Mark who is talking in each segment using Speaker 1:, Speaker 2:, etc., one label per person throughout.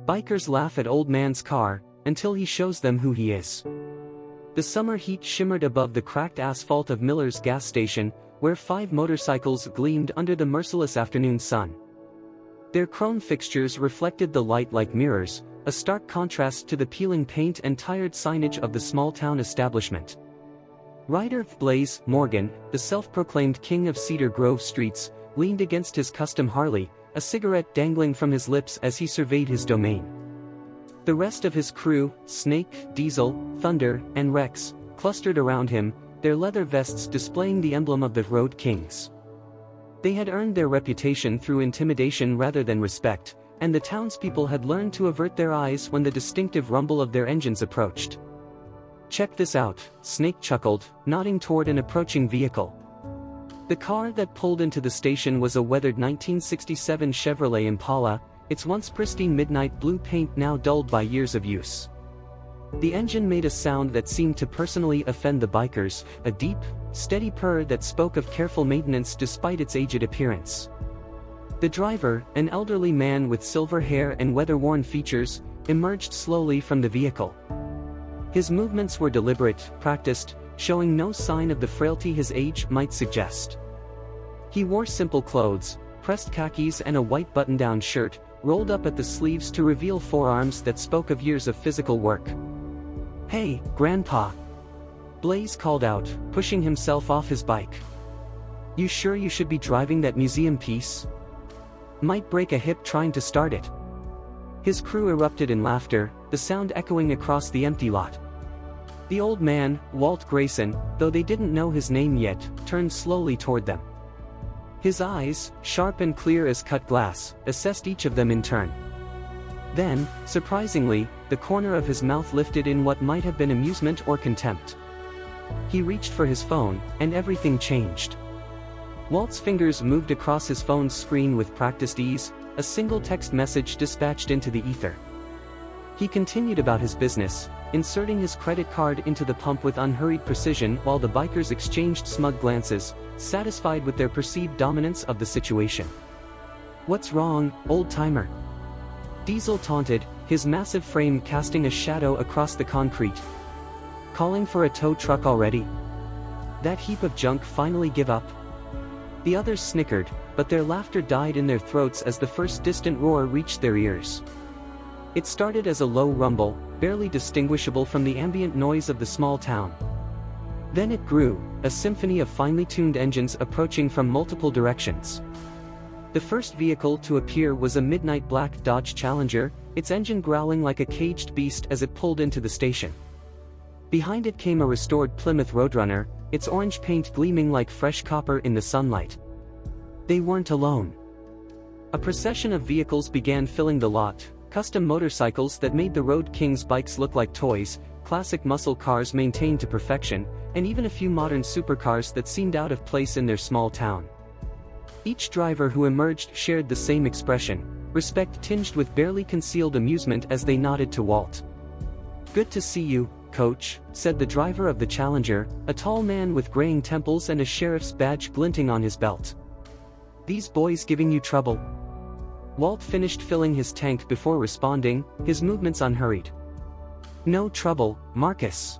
Speaker 1: Bikers laugh at old man's car, until he shows them who he is. The summer heat shimmered above the cracked asphalt of Miller's gas station, where 5 motorcycles gleamed under the merciless afternoon sun. Their chrome fixtures reflected the light like mirrors, a stark contrast to the peeling paint and tired signage of the small-town establishment. Rider Blaze Morgan, the self-proclaimed king of Cedar Grove streets, leaned against his custom Harley, a cigarette dangling from his lips as he surveyed his domain. The rest of his crew, Snake, Diesel, Thunder, and Rex, clustered around him, their leather vests displaying the emblem of the Road Kings. They had earned their reputation through intimidation rather than respect, and the townspeople had learned to avert their eyes when the distinctive rumble of their engines approached. "Check this out," Snake chuckled, nodding toward an approaching vehicle. The car that pulled into the station was a weathered 1967 Chevrolet Impala, its once pristine midnight blue paint now dulled by years of use. The engine made a sound that seemed to personally offend the bikers, a deep, steady purr that spoke of careful maintenance despite its aged appearance. The driver, an elderly man with silver hair and weather-worn features, emerged slowly from the vehicle. His movements were deliberate, practiced, showing no sign of the frailty his age might suggest. He wore simple clothes, pressed khakis and a white button-down shirt, rolled up at the sleeves to reveal forearms that spoke of years of physical work. "Hey, Grandpa!" Blaze called out, pushing himself off his bike. "You sure you should be driving that museum piece? Might break a hip trying to start it." His crew erupted in laughter, the sound echoing across the empty lot. The old man, Walt Grayson, though they didn't know his name yet, turned slowly toward them. His eyes, sharp and clear as cut glass, assessed each of them in turn. Then, surprisingly, the corner of his mouth lifted in what might have been amusement or contempt. He reached for his phone, and everything changed. Walt's fingers moved across his phone's screen with practiced ease, a single text message dispatched into the ether. He continued about his business, inserting his credit card into the pump with unhurried precision while the bikers exchanged smug glances, satisfied with their perceived dominance of the situation. "What's wrong, old-timer?" Diesel taunted, his massive frame casting a shadow across the concrete. "Calling for a tow truck already? That heap of junk finally give up?" The others snickered, but their laughter died in their throats as the first distant roar reached their ears. It started as a low rumble, barely distinguishable from the ambient noise of the small town. Then it grew, a symphony of finely tuned engines approaching from multiple directions. The first vehicle to appear was a midnight black Dodge Challenger, its engine growling like a caged beast as it pulled into the station. Behind it came a restored Plymouth Roadrunner, its orange paint gleaming like fresh copper in the sunlight. They weren't alone. A procession of vehicles began filling the lot, custom motorcycles that made the Road Kings bikes look like toys, classic muscle cars maintained to perfection, and even a few modern supercars that seemed out of place in their small town. Each driver who emerged shared the same expression, respect tinged with barely concealed amusement as they nodded to Walt. "Good to see you, Coach," said the driver of the Challenger, a tall man with graying temples and a sheriff's badge glinting on his belt. "These boys giving you trouble?" Walt finished filling his tank before responding, his movements unhurried. "No trouble, Marcus.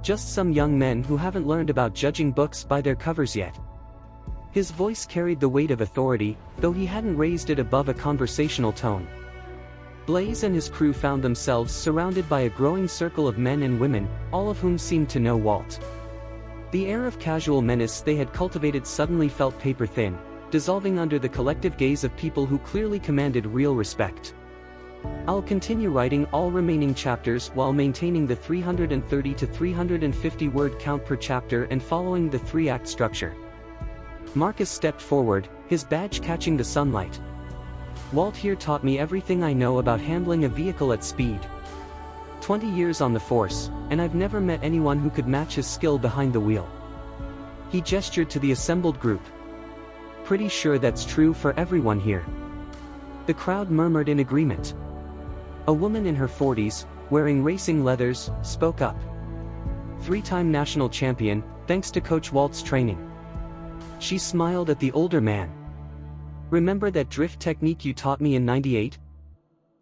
Speaker 1: Just some young men who haven't learned about judging books by their covers yet." His voice carried the weight of authority, though he hadn't raised it above a conversational tone. Blaze and his crew found themselves surrounded by a growing circle of men and women, all of whom seemed to know Walt. The air of casual menace they had cultivated suddenly felt paper-thin, dissolving under the collective gaze of people who clearly commanded real respect. "I'll continue writing all remaining chapters while maintaining the 330 to 350 word count per chapter and following the 3-act structure." Marcus stepped forward, his badge catching the sunlight. "Walt here taught me everything I know about handling a vehicle at speed. 20 years on the force, and I've never met anyone who could match his skill behind the wheel." He gestured to the assembled group. "Pretty sure that's true for everyone here." The crowd murmured in agreement. A woman in her 40s, wearing racing leathers, spoke up. "Three-time national champion, thanks to Coach Walt's training." She smiled at the older man. "Remember that drift technique you taught me in '98?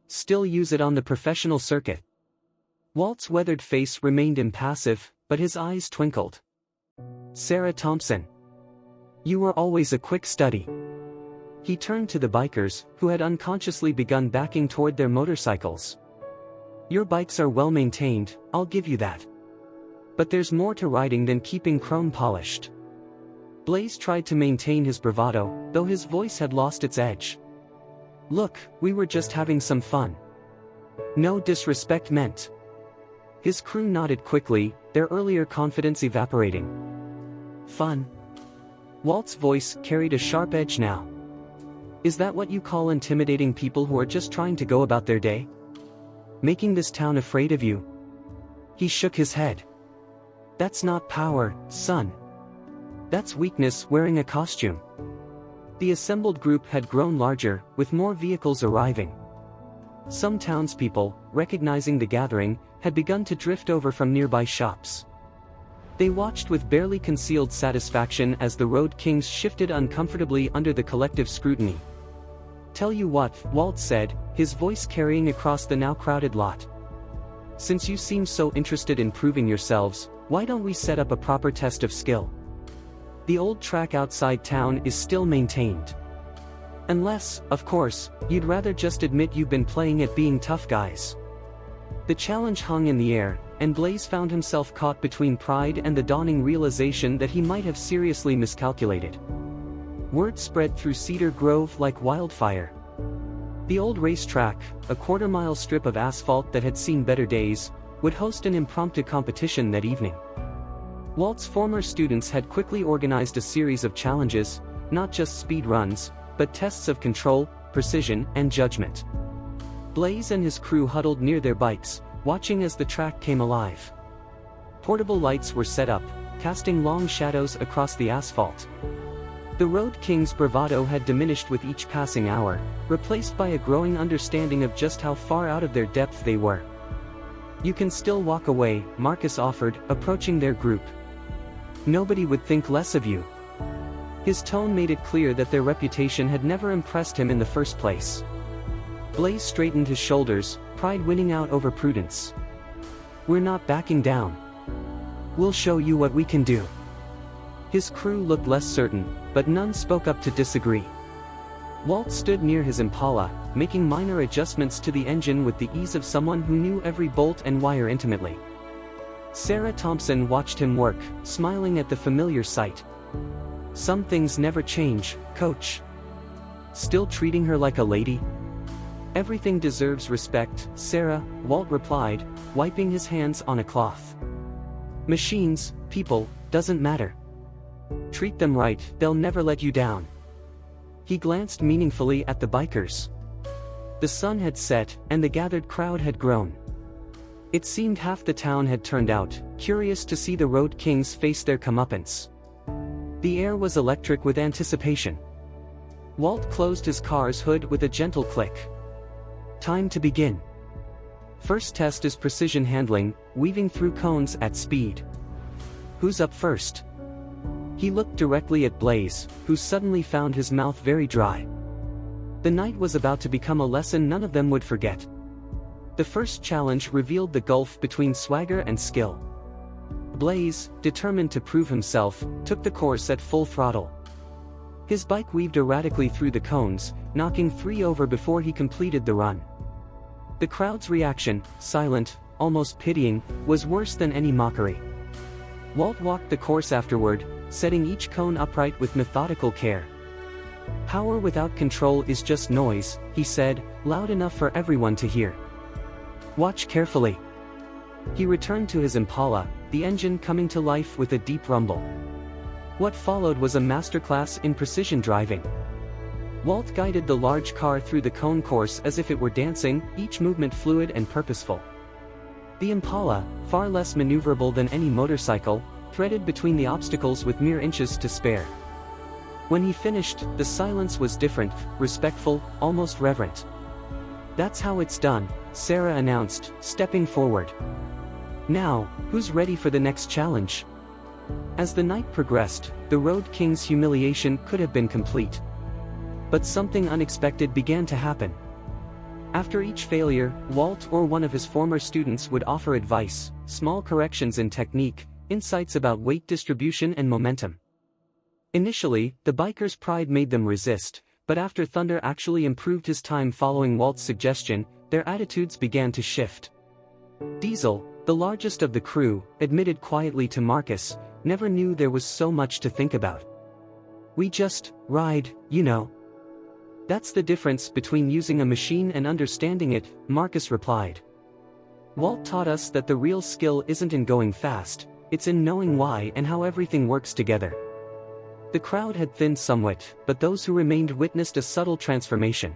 Speaker 1: Still use it on the professional circuit. Walt's weathered face remained impassive, but his eyes twinkled. Sarah Thompson. You were always a quick study. He turned to the bikers, who had unconsciously begun backing toward their motorcycles. Your bikes are well maintained, I'll give you that. But there's more to riding than keeping chrome polished. Blaze tried to maintain his bravado, though his voice had lost its edge. Look, we were just having some fun. No disrespect meant. His crew nodded quickly, their earlier confidence evaporating. Fun? Walt's voice carried a sharp edge now. Is that what you call intimidating people who are just trying to go about their day? Making this town afraid of you? He shook his head. That's not power, son. That's weakness wearing a costume. The assembled group had grown larger, with more vehicles arriving. Some townspeople, recognizing the gathering, had begun to drift over from nearby shops. They watched with barely concealed satisfaction as the Road Kings shifted uncomfortably under the collective scrutiny. Tell you what, Walt said, his voice carrying across the now crowded lot. Since you seem so interested in proving yourselves, why don't we set up a proper test of skill? The old track outside town is still maintained. Unless, of course, you'd rather just admit you've been playing at being tough guys. The challenge hung in the air, and Blaze found himself caught between pride and the dawning realization that he might have seriously miscalculated. Word spread through Cedar Grove like wildfire. The old racetrack, a quarter-mile strip of asphalt that had seen better days, would host an impromptu competition that evening. Walt's former students had quickly organized a series of challenges, not just speed runs, but tests of control, precision, and judgment. Blaze and his crew huddled near their bikes, watching as the track came alive. Portable lights were set up, casting long shadows across the asphalt. The Road King's bravado had diminished with each passing hour, replaced by a growing understanding of just how far out of their depth they were. You can still walk away, Marcus offered, approaching their group. Nobody would think less of you. His tone made it clear that their reputation had never impressed him in the first place. Blaze straightened his shoulders, pride winning out over prudence. We're not backing down. We'll show you what we can do. His crew looked less certain, but none spoke up to disagree. Walt stood near his Impala, making minor adjustments to the engine with the ease of someone who knew every bolt and wire intimately. Sarah Thompson watched him work, smiling at the familiar sight. Some things never change, Coach. Still treating her like a lady? Everything deserves respect, Sarah, Walt replied, wiping his hands on a cloth. Machines, people, doesn't matter. Treat them right, they'll never let you down. He glanced meaningfully at the bikers. The sun had set, and the gathered crowd had grown. It seemed half the town had turned out, curious to see the Road Kings face their comeuppance. The air was electric with anticipation. Walt closed his car's hood with a gentle click. Time to begin. First test is precision handling, weaving through cones at speed. Who's up first? He looked directly at Blaze, who suddenly found his mouth very dry. The night was about to become a lesson none of them would forget. The first challenge revealed the gulf between swagger and skill. Blaze, determined to prove himself, took the course at full throttle. His bike weaved erratically through the cones, knocking 3 over before he completed the run. The crowd's reaction, silent, almost pitying, was worse than any mockery. Walt walked the course afterward, setting each cone upright with methodical care. Power without control is just noise, he said, loud enough for everyone to hear. Watch carefully. He returned to his Impala, the engine coming to life with a deep rumble. What followed was a masterclass in precision driving. Walt guided the large car through the cone course as if it were dancing, each movement fluid and purposeful. The Impala, far less maneuverable than any motorcycle, threaded between the obstacles with mere inches to spare. When he finished, the silence was different, respectful, almost reverent. That's how it's done, Sarah announced, stepping forward. Now, who's ready for the next challenge? As the night progressed, the Road King's humiliation could have been complete. But something unexpected began to happen. After each failure, Walt or one of his former students would offer advice, small corrections in technique, insights about weight distribution and momentum. Initially, the bikers' pride made them resist, but after Thunder actually improved his time following Walt's suggestion, their attitudes began to shift. Diesel, the largest of the crew, admitted quietly to Marcus, "Never knew there was so much to think about. We just ride, you know." "That's the difference between using a machine and understanding it," Marcus replied. "Walt taught us that the real skill isn't in going fast, it's in knowing why and how everything works together." The crowd had thinned somewhat, but those who remained witnessed a subtle transformation.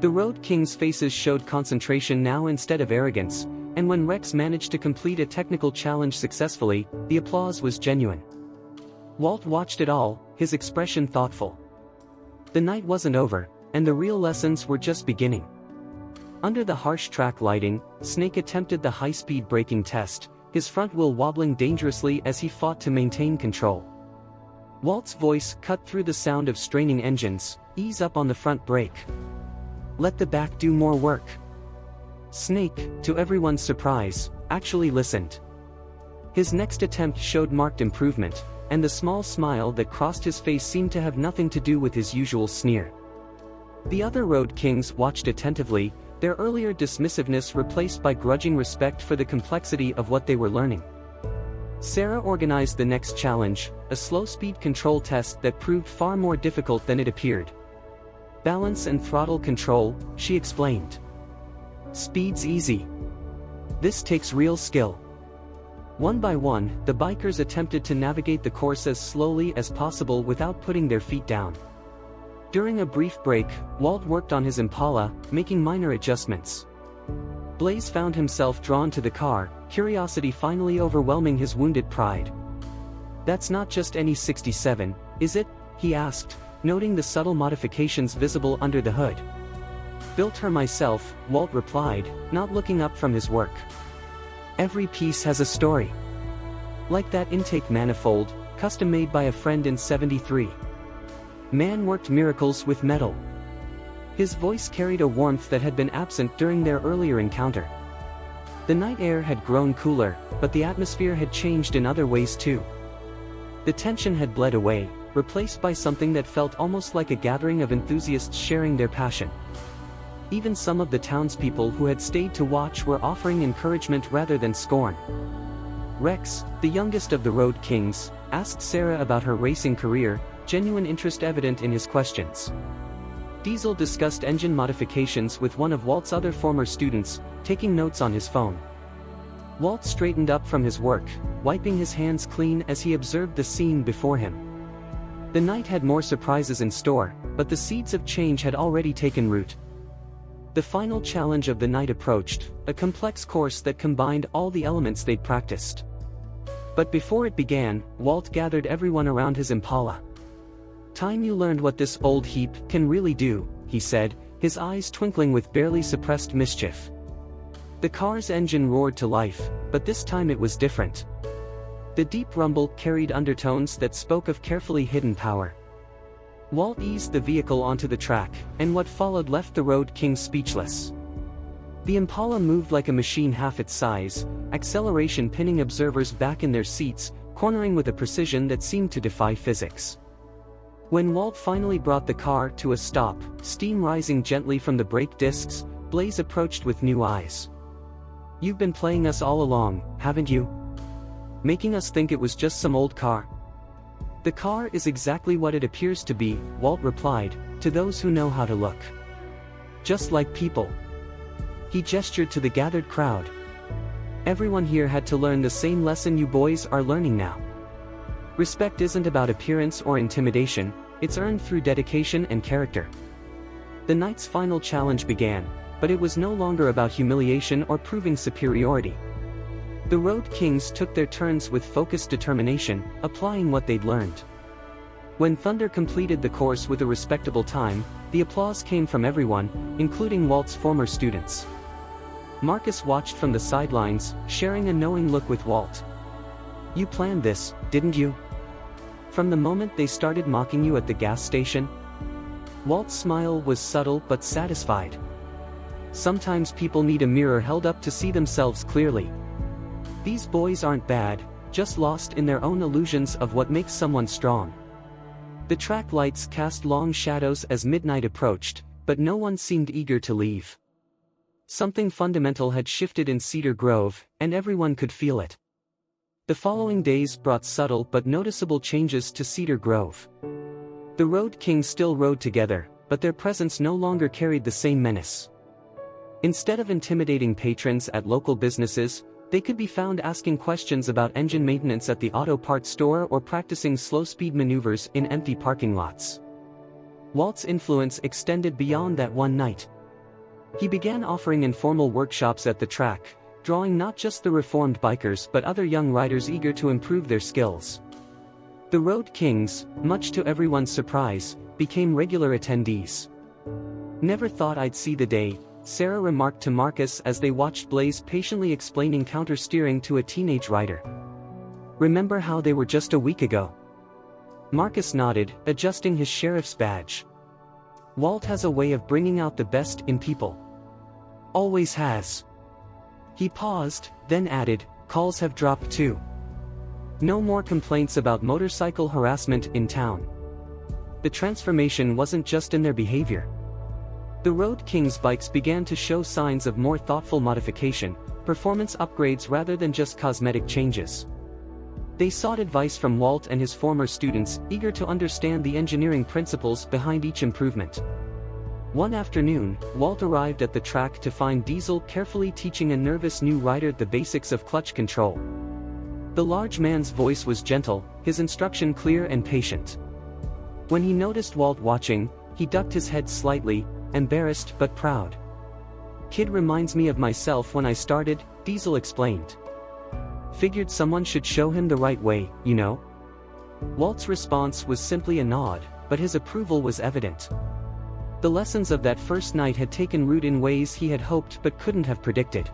Speaker 1: The Road Kings' faces showed concentration now instead of arrogance, and when Rex managed to complete a technical challenge successfully, the applause was genuine. Walt watched it all, his expression thoughtful. The night wasn't over, and the real lessons were just beginning. Under the harsh track lighting, Snake attempted the high-speed braking test, his front wheel wobbling dangerously as he fought to maintain control. Walt's voice cut through the sound of straining engines, "Ease up on the front brake. Let the back do more work." Snake, to everyone's surprise, actually listened. His next attempt showed marked improvement, and the small smile that crossed his face seemed to have nothing to do with his usual sneer. The other Road Kings watched attentively, their earlier dismissiveness replaced by grudging respect for the complexity of what they were learning. Sarah organized the next challenge, a slow-speed control test that proved far more difficult than it appeared. "Balance and throttle control," she explained. "Speed's easy. This takes real skill." One by one, the bikers attempted to navigate the course as slowly as possible without putting their feet down. During a brief break, Walt worked on his Impala, making minor adjustments. Blaze found himself drawn to the car, curiosity finally overwhelming his wounded pride. "That's not just any 67, is it?" he asked, noting the subtle modifications visible under the hood. "Built her myself," Walt replied, not looking up from his work. "Every piece has a story. Like that intake manifold, custom made by a friend in '73. Man worked miracles with metal." His voice carried a warmth that had been absent during their earlier encounter. The night air had grown cooler, but the atmosphere had changed in other ways too. The tension had bled away, replaced by something that felt almost like a gathering of enthusiasts sharing their passion. Even some of the townspeople who had stayed to watch were offering encouragement rather than scorn. Rex, the youngest of the Road Kings, asked Sarah about her racing career, genuine interest evident in his questions. Diesel discussed engine modifications with one of Walt's other former students, taking notes on his phone. Walt straightened up from his work, wiping his hands clean as he observed the scene before him. The night had more surprises in store, but the seeds of change had already taken root. The final challenge of the night approached, a complex course that combined all the elements they'd practiced. But before it began, Walt gathered everyone around his Impala. "Time you learned what this old heap can really do," he said, his eyes twinkling with barely suppressed mischief. The car's engine roared to life, but this time it was different. The deep rumble carried undertones that spoke of carefully hidden power. Walt eased the vehicle onto the track, and what followed left the Road Kings speechless. The Impala moved like a machine half its size, acceleration pinning observers back in their seats, cornering with a precision that seemed to defy physics. When Walt finally brought the car to a stop, steam rising gently from the brake discs, Blaze approached with new eyes. "You've been playing us all along, haven't you? Making us think it was just some old car?" "The car is exactly what it appears to be," Walt replied, "to those who know how to look. Just like people." He gestured to the gathered crowd. "Everyone here had to learn the same lesson you boys are learning now. Respect isn't about appearance or intimidation, it's earned through dedication and character." The night's final challenge began, but it was no longer about humiliation or proving superiority. The Road Kings took their turns with focused determination, applying what they'd learned. When Thunder completed the course with a respectable time, the applause came from everyone, including Walt's former students. Marcus watched from the sidelines, sharing a knowing look with Walt. "You planned this, didn't you? From the moment they started mocking you at the gas station?" Walt's smile was subtle but satisfied. Sometimes people need a mirror held up to see themselves clearly. These boys aren't bad, just lost in their own illusions of what makes someone strong. The track lights cast long shadows as midnight approached, but no one seemed eager to leave. Something fundamental had shifted in Cedar Grove, and everyone could feel it. The following days brought subtle but noticeable changes to Cedar Grove. The Road Kings still rode together, but their presence no longer carried the same menace. Instead of intimidating patrons at local businesses, they could be found asking questions about engine maintenance at the auto parts store or practicing slow-speed maneuvers in empty parking lots. Walt's influence extended beyond that one night. He began offering informal workshops at the track, drawing not just the reformed bikers but other young riders eager to improve their skills. The Road Kings, much to everyone's surprise, became regular attendees. "Never thought I'd see the day," Sarah remarked to Marcus as they watched Blaze patiently explaining counter-steering to a teenage rider. "Remember how they were just a week ago?" Marcus nodded, adjusting his sheriff's badge. "Walt has a way of bringing out the best in people. Always has." He paused, then added, "Calls have dropped too. No more complaints about motorcycle harassment in town." The transformation wasn't just in their behavior. The Road Kings bikes began to show signs of more thoughtful modification, performance upgrades rather than just cosmetic changes. They sought advice from Walt and his former students, eager to understand the engineering principles behind each improvement. One afternoon, Walt arrived at the track to find Diesel carefully teaching a nervous new rider the basics of clutch control. The large man's voice was gentle, his instruction clear and patient. When he noticed Walt watching, he ducked his head slightly, embarrassed but proud. "Kid reminds me of myself when I started," Diesel explained. "Figured someone should show him the right way, you know?" Walt's response was simply a nod, but his approval was evident. The lessons of that first night had taken root in ways he had hoped but couldn't have predicted.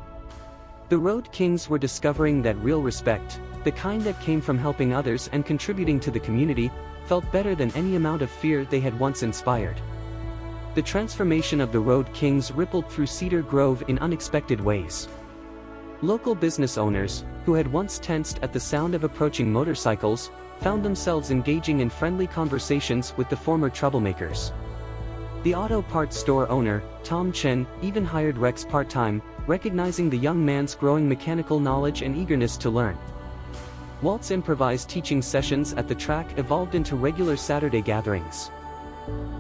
Speaker 1: The Road Kings were discovering that real respect, the kind that came from helping others and contributing to the community, felt better than any amount of fear they had once inspired. The transformation of the Road Kings rippled through Cedar Grove in unexpected ways. Local business owners, who had once tensed at the sound of approaching motorcycles, found themselves engaging in friendly conversations with the former troublemakers. The auto parts store owner, Tom Chen, even hired Rex part-time, recognizing the young man's growing mechanical knowledge and eagerness to learn. Walt's improvised teaching sessions at the track evolved into regular Saturday gatherings.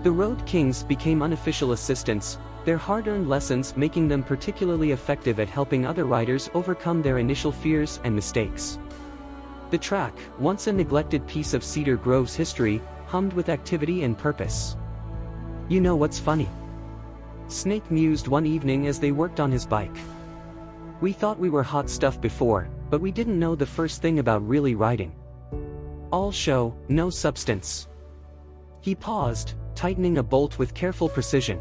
Speaker 1: The Road Kings became unofficial assistants, their hard-earned lessons making them particularly effective at helping other riders overcome their initial fears and mistakes. The track, once a neglected piece of Cedar Grove's history, hummed with activity and purpose. "You know what's funny?" Snake mused one evening as they worked on his bike. "We thought we were hot stuff before, but we didn't know the first thing about really riding. All show, no substance." He paused, tightening a bolt with careful precision.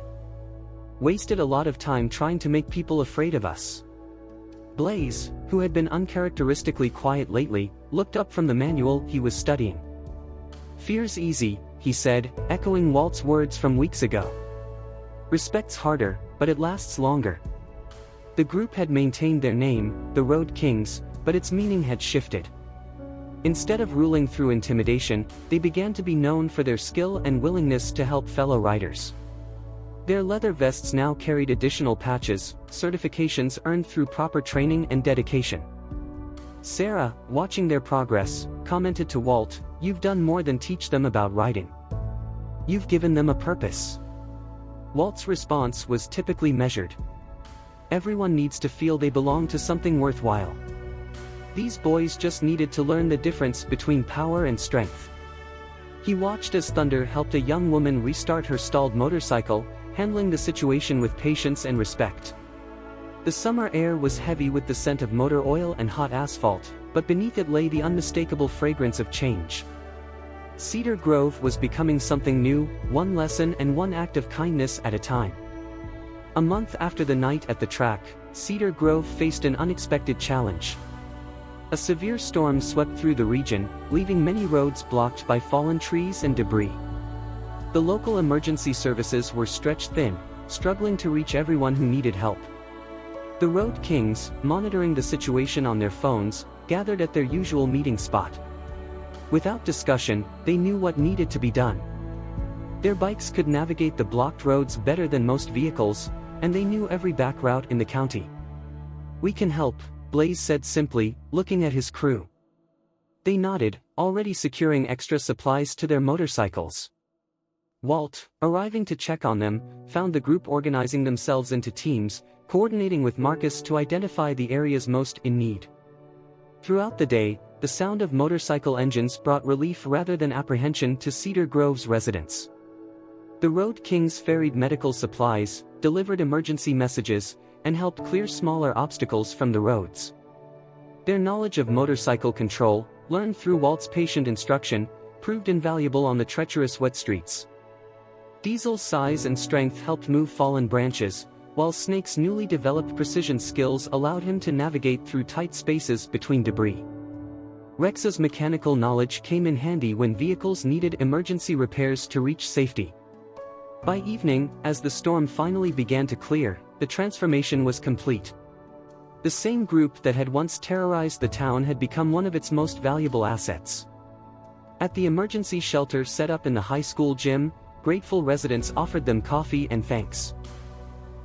Speaker 1: "Wasted a lot of time trying to make people afraid of us." Blaze, who had been uncharacteristically quiet lately, looked up from the manual he was studying. "Fear's easy," he said, echoing Walt's words from weeks ago. "Respect's harder, but it lasts longer." The group had maintained their name, the Road Kings, but its meaning had shifted. Instead of ruling through intimidation, they began to be known for their skill and willingness to help fellow riders. Their leather vests now carried additional patches, certifications earned through proper training and dedication. Sarah, watching their progress, commented to Walt, "You've done more than teach them about riding. You've given them a purpose." Walt's response was typically measured. "Everyone needs to feel they belong to something worthwhile. These boys just needed to learn the difference between power and strength." He watched as Thunder helped a young woman restart her stalled motorcycle, handling the situation with patience and respect. The summer air was heavy with the scent of motor oil and hot asphalt, but beneath it lay the unmistakable fragrance of change. Cedar Grove was becoming something new, one lesson and one act of kindness at a time. A month after the night at the track, Cedar Grove faced an unexpected challenge. A severe storm swept through the region, leaving many roads blocked by fallen trees and debris. The local emergency services were stretched thin, struggling to reach everyone who needed help. The Road Kings, monitoring the situation on their phones, gathered at their usual meeting spot. Without discussion, they knew what needed to be done. Their bikes could navigate the blocked roads better than most vehicles, and they knew every back route in the county. "We can help," Blaze said simply, looking at his crew. They nodded, already securing extra supplies to their motorcycles. Walt, arriving to check on them, found the group organizing themselves into teams, coordinating with Marcus to identify the areas most in need. Throughout the day, the sound of motorcycle engines brought relief rather than apprehension to Cedar Grove's residents. The Road Kings ferried medical supplies, delivered emergency messages, and helped clear smaller obstacles from the roads. Their knowledge of motorcycle control, learned through Walt's patient instruction, proved invaluable on the treacherous wet streets. Diesel's size and strength helped move fallen branches, while Snake's newly developed precision skills allowed him to navigate through tight spaces between debris. Rex's mechanical knowledge came in handy when vehicles needed emergency repairs to reach safety. By evening, as the storm finally began to clear, the transformation was complete. The same group that had once terrorized the town had become one of its most valuable assets. At the emergency shelter set up in the high school gym, grateful residents offered them coffee and thanks.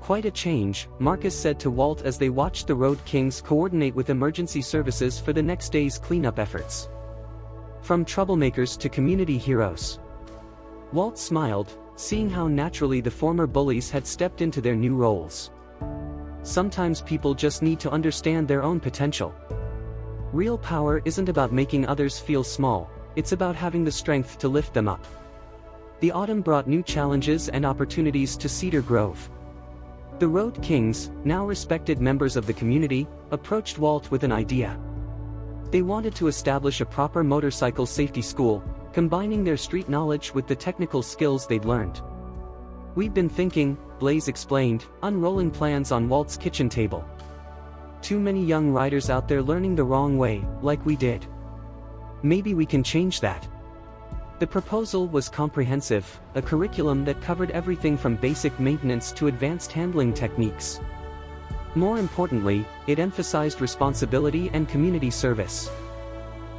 Speaker 1: "Quite a change," Marcus said to Walt as they watched the Road Kings coordinate with emergency services for the next day's cleanup efforts. From troublemakers to community heroes. Walt smiled, seeing how naturally the former bullies had stepped into their new roles. Sometimes people just need to understand their own potential. Real power isn't about making others feel small, it's about having the strength to lift them up. The autumn brought new challenges and opportunities to Cedar Grove. The Road Kings, now respected members of the community, approached Walt with an idea. They wanted to establish a proper motorcycle safety school, combining their street knowledge with the technical skills they'd learned. "We've been thinking," Blaze explained, unrolling plans on Walt's kitchen table. "Too many young riders out there learning the wrong way, like we did. Maybe we can change that." The proposal was comprehensive, a curriculum that covered everything from basic maintenance to advanced handling techniques. More importantly, it emphasized responsibility and community service.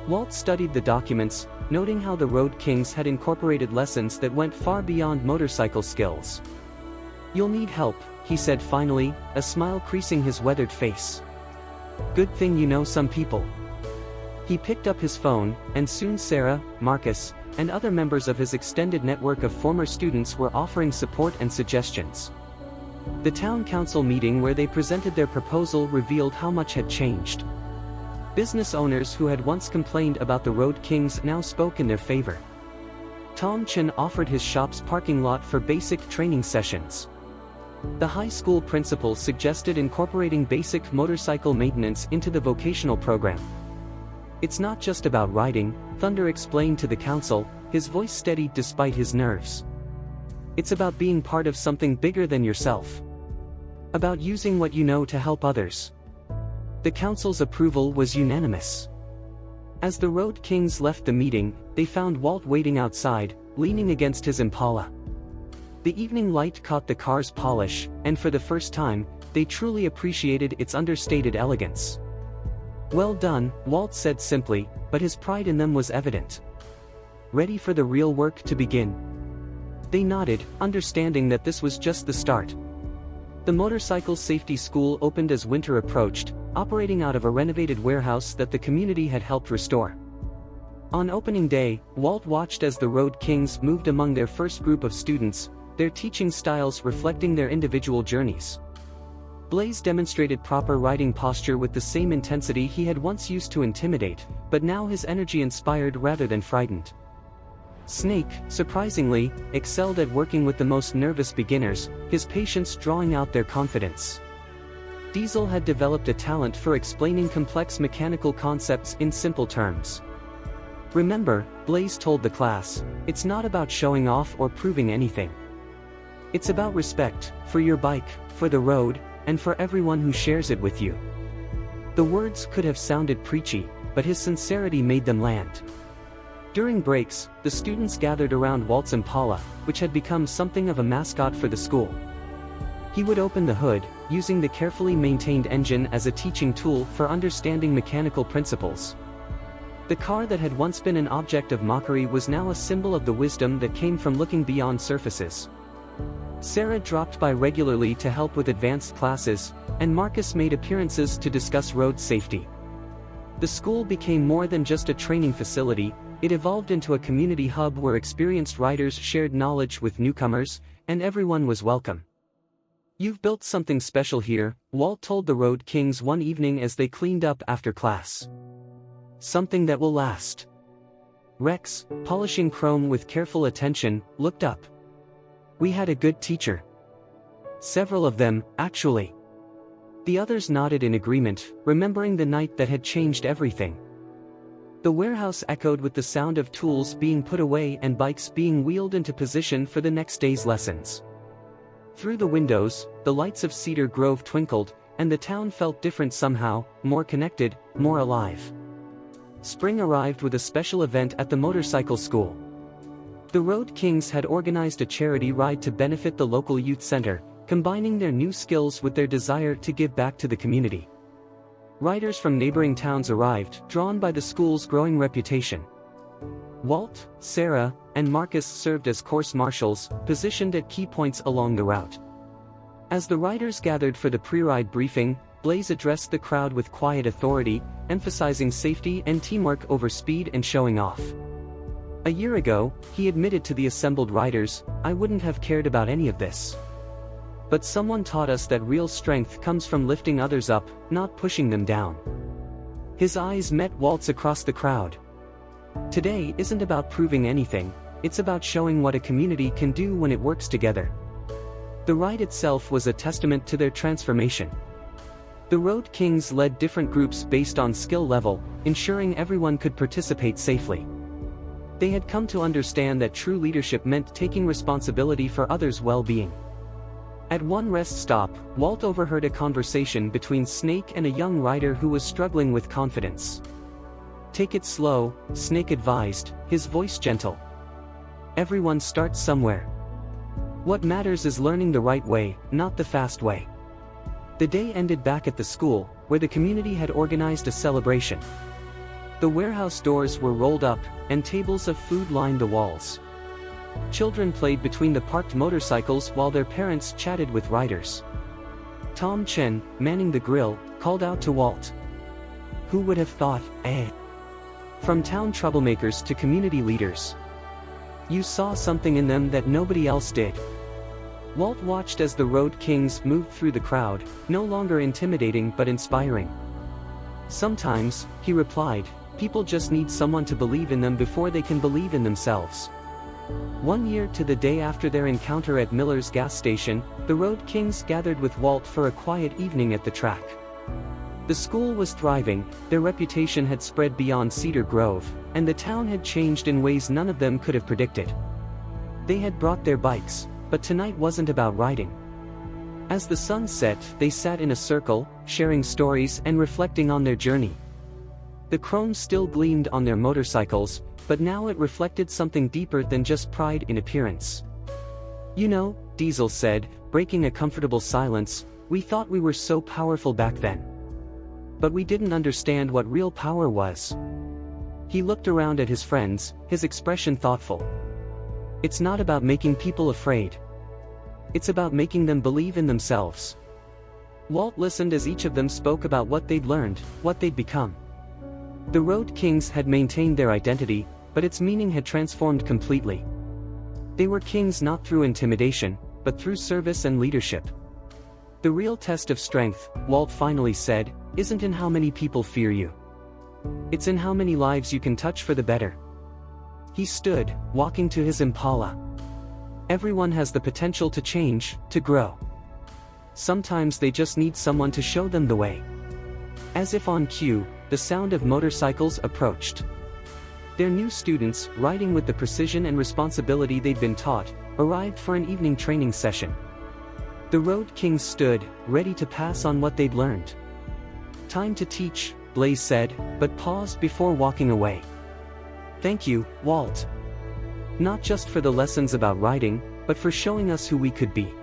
Speaker 1: Walt studied the documents, noting how the Road Kings had incorporated lessons that went far beyond motorcycle skills. "You'll need help," he said finally, a smile creasing his weathered face. "Good thing you know some people." He picked up his phone, and soon Sarah, Marcus, and other members of his extended network of former students were offering support and suggestions. The town council meeting where they presented their proposal revealed how much had changed. Business owners who had once complained about the Road Kings now spoke in their favor. Tom Chen offered his shop's parking lot for basic training sessions. The high school principal suggested incorporating basic motorcycle maintenance into the vocational program. "It's not just about riding," Thunder explained to the council, his voice steady despite his nerves. "It's about being part of something bigger than yourself. About using what you know to help others." The council's approval was unanimous. As the Road Kings left the meeting, they found Walt waiting outside, leaning against his Impala. The evening light caught the car's polish, and for the first time, they truly appreciated its understated elegance. "Well done," Walt said simply, but his pride in them was evident. "Ready for the real work to begin?" They nodded, understanding that this was just the start. The motorcycle safety school opened as winter approached, operating out of a renovated warehouse that the community had helped restore. On opening day, Walt watched as the Road Kings moved among their first group of students, their teaching styles reflecting their individual journeys. Blaze demonstrated proper riding posture with the same intensity he had once used to intimidate, but now his energy inspired rather than frightened. Snake, surprisingly, excelled at working with the most nervous beginners, his patience drawing out their confidence. Diesel had developed a talent for explaining complex mechanical concepts in simple terms. "Remember," Blaze told the class, "it's not about showing off or proving anything. It's about respect, for your bike, for the road, and for everyone who shares it with you." The words could have sounded preachy, but his sincerity made them land. During breaks, the students gathered around Walt's Impala, which had become something of a mascot for the school. He would open the hood, using the carefully maintained engine as a teaching tool for understanding mechanical principles. The car that had once been an object of mockery was now a symbol of the wisdom that came from looking beyond surfaces. Sarah dropped by regularly to help with advanced classes, and Marcus made appearances to discuss road safety. The school became more than just a training facility, it evolved into a community hub where experienced riders shared knowledge with newcomers, and everyone was welcome. "You've built something special here," Walt told the Road Kings one evening as they cleaned up after class. "Something that will last." Rex, polishing chrome with careful attention, looked up. "We had a good teacher." "Several of them, actually." The others nodded in agreement, remembering the night that had changed everything. The warehouse echoed with the sound of tools being put away and bikes being wheeled into position for the next day's lessons. Through the windows, the lights of Cedar Grove twinkled, and the town felt different somehow, more connected, more alive. Spring arrived with a special event at the motorcycle school. The Road Kings had organized a charity ride to benefit the local youth center, combining their new skills with their desire to give back to the community. Riders from neighboring towns arrived, drawn by the school's growing reputation. Walt, Sarah, and Marcus served as course marshals, positioned at key points along the route. As the riders gathered for the pre-ride briefing, Blaze addressed the crowd with quiet authority, emphasizing safety and teamwork over speed and showing off. A year ago, he admitted to the assembled riders, "I wouldn't have cared about any of this. But someone taught us that real strength comes from lifting others up, not pushing them down." His eyes met Walt's across the crowd. "Today isn't about proving anything, it's about showing what a community can do when it works together." The ride itself was a testament to their transformation. The Road Kings led different groups based on skill level, ensuring everyone could participate safely. They had come to understand that true leadership meant taking responsibility for others' well-being. At one rest stop, Walt overheard a conversation between Snake and a young rider who was struggling with confidence. "Take it slow," Snake advised, his voice gentle. "Everyone starts somewhere. What matters is learning the right way, not the fast way." The day ended back at the school, where the community had organized a celebration. The warehouse doors were rolled up, and tables of food lined the walls. Children played between the parked motorcycles while their parents chatted with riders. Tom Chen, manning the grill, called out to Walt. "Who would have thought, eh?" From town troublemakers to community leaders. "You saw something in them that nobody else did." Walt watched as the Road Kings moved through the crowd, no longer intimidating but inspiring. "Sometimes," he replied, "people just need someone to believe in them before they can believe in themselves." 1 year to the day after their encounter at Miller's gas station, the Road Kings gathered with Walt for a quiet evening at the track. The school was thriving, their reputation had spread beyond Cedar Grove, and the town had changed in ways none of them could have predicted. They had brought their bikes, but tonight wasn't about riding. As the sun set, they sat in a circle, sharing stories and reflecting on their journey. The chrome still gleamed on their motorcycles, but now it reflected something deeper than just pride in appearance. "You know," Diesel said, breaking a comfortable silence, "we thought we were so powerful back then. But we didn't understand what real power was." He looked around at his friends, his expression thoughtful. "It's not about making people afraid. It's about making them believe in themselves." Walt listened as each of them spoke about what they'd learned, what they'd become. The Road Kings had maintained their identity, but its meaning had transformed completely. They were kings not through intimidation, but through service and leadership. "The real test of strength," Walt finally said, "isn't in how many people fear you. It's in how many lives you can touch for the better." He stood, walking to his Impala. Everyone has the potential to change, to grow. Sometimes they just need someone to show them the way. As if on cue, the sound of motorcycles approached. Their new students, riding with the precision and responsibility they'd been taught, arrived for an evening training session. The Road Kings stood, ready to pass on what they'd learned. "Time to teach," Blaze said, but paused before walking away. "Thank you, Walt. Not just for the lessons about riding, but for showing us who we could be."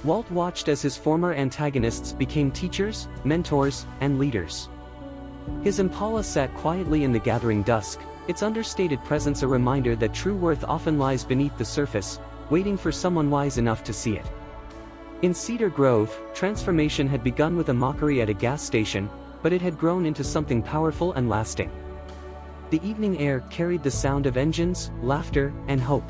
Speaker 1: Walt watched as his former antagonists became teachers, mentors, and leaders. His Impala sat quietly in the gathering dusk, its understated presence a reminder that true worth often lies beneath the surface, waiting for someone wise enough to see it. In Cedar Grove, transformation had begun with a mockery at a gas station, but it had grown into something powerful and lasting. The evening air carried the sound of engines, laughter, and hope.